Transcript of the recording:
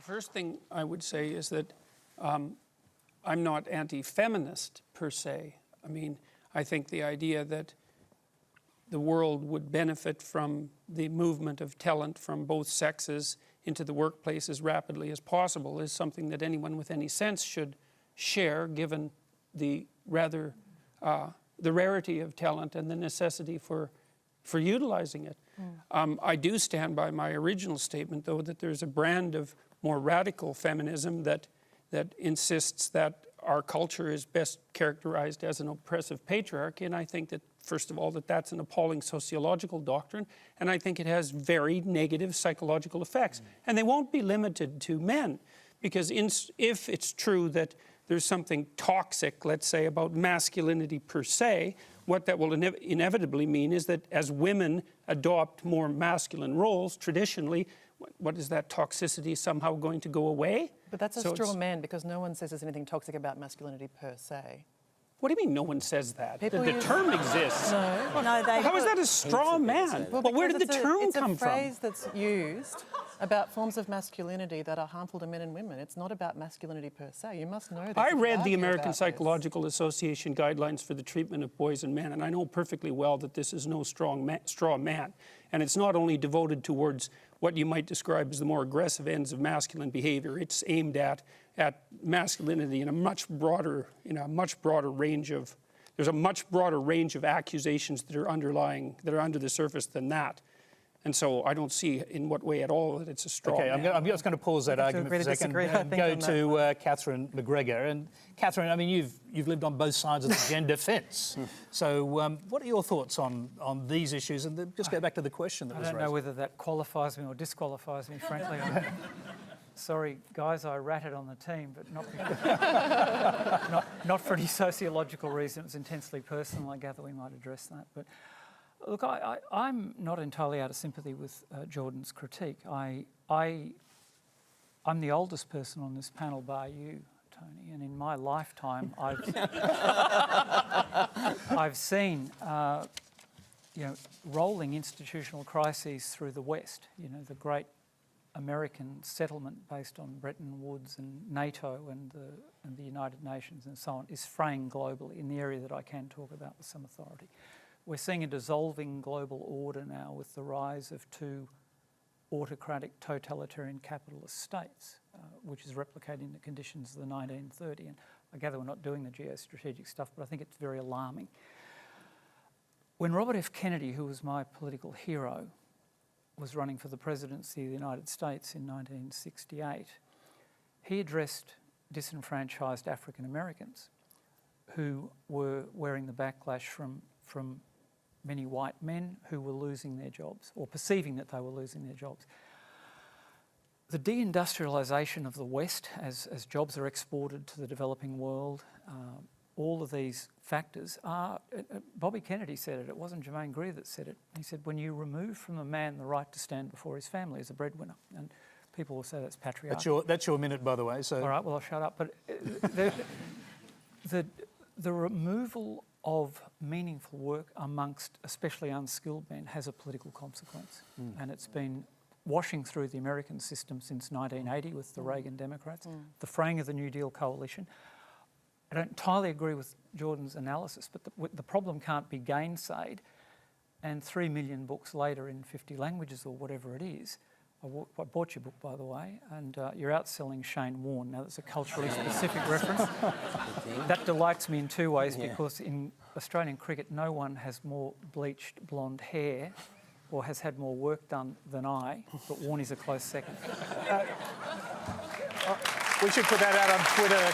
first thing I would say is that I'm not anti-feminist per se. I mean, I think the idea that the world would benefit from the movement of talent from both sexes into the workplace as rapidly as possible is something that anyone with any sense should share, given the rather the rarity of talent and the necessity for utilizing it. I do stand by my original statement, though, that there's a brand of more radical feminism that insists that our culture is best characterized as an oppressive patriarchy, and I think that, first of all, that's an appalling sociological doctrine, and I think it has very negative psychological effects. And they won't be limited to men, because if it's true that there's something toxic, let's say, about masculinity per se, what that will inevitably mean is that as women adopt more masculine roles, traditionally, what is that toxicity somehow going to go away? But that's a straw man, because no one says there's anything toxic about masculinity per se. What do you mean no one says that? People the term exists. No. How is that a straw man? Well, but where did the term come from? It's a phrase that's used about forms of masculinity that are harmful to men and women. It's not about masculinity per se. You must know that. I read the American Psychological Association guidelines for the treatment of boys and men, and I know perfectly well that this is no straw man. And it's not only devoted towards what you might describe as the more aggressive ends of masculine behavior. It's aimed at masculinity in a much broader range of. There's a much broader range of accusations that are under the surface than that. And so I don't see in what way at all that it's a straw man. I'm just going to pause that argument for a second and go to Catherine McGregor. And Catherine, I mean, you've lived on both sides of the gender fence. So what are your thoughts on these issues? And just go back to the question that was raised. I don't know whether that qualifies me or disqualifies me, frankly. Sorry, guys, I ratted on the team, but not for any sociological reason. It was intensely personal. I gather we might address that. But look, I'm not entirely out of sympathy with Jordan's critique. I'm the oldest person on this panel, bar you, Tony, and in my lifetime, I've seen rolling institutional crises through the West. You know, the great American settlement based on Bretton Woods and NATO and the United Nations and so on is fraying globally in the area that I can talk about with some authority. We're seeing a dissolving global order now with the rise of two autocratic totalitarian capitalist states, which is replicating the conditions of the 1930s. And I gather we're not doing the geostrategic stuff, but I think it's very alarming. When Robert F. Kennedy, who was my political hero, was running for the presidency of the United States in 1968, he addressed disenfranchised African Americans who were wearing the backlash from many white men who were losing their jobs or perceiving that they were losing their jobs. The deindustrialisation of the West as jobs are exported to the developing world, all of these factors are, Bobby Kennedy said it wasn't Germaine Greer that said it. He said, when you remove from a man the right to stand before his family as a breadwinner, and people will say that's patriarchal. That's your minute, by the way. So. All right, well, I'll shut up. But the removal of meaningful work amongst especially unskilled men has a political consequence. And it's been washing through the American system since 1980 with the Reagan Democrats, the fraying of the New Deal coalition. I don't entirely agree with Jordan's analysis, but the problem can't be gainsaid. And 3 million books later in 50 languages or whatever it is, I bought your book, by the way, and you're outselling Shane Warne. Now, that's a culturally specific reference. That delights me in two ways, because in Australian cricket, no one has more bleached blonde hair or has had more work done than I, but Warne is a close second. We should put that out on Twitter.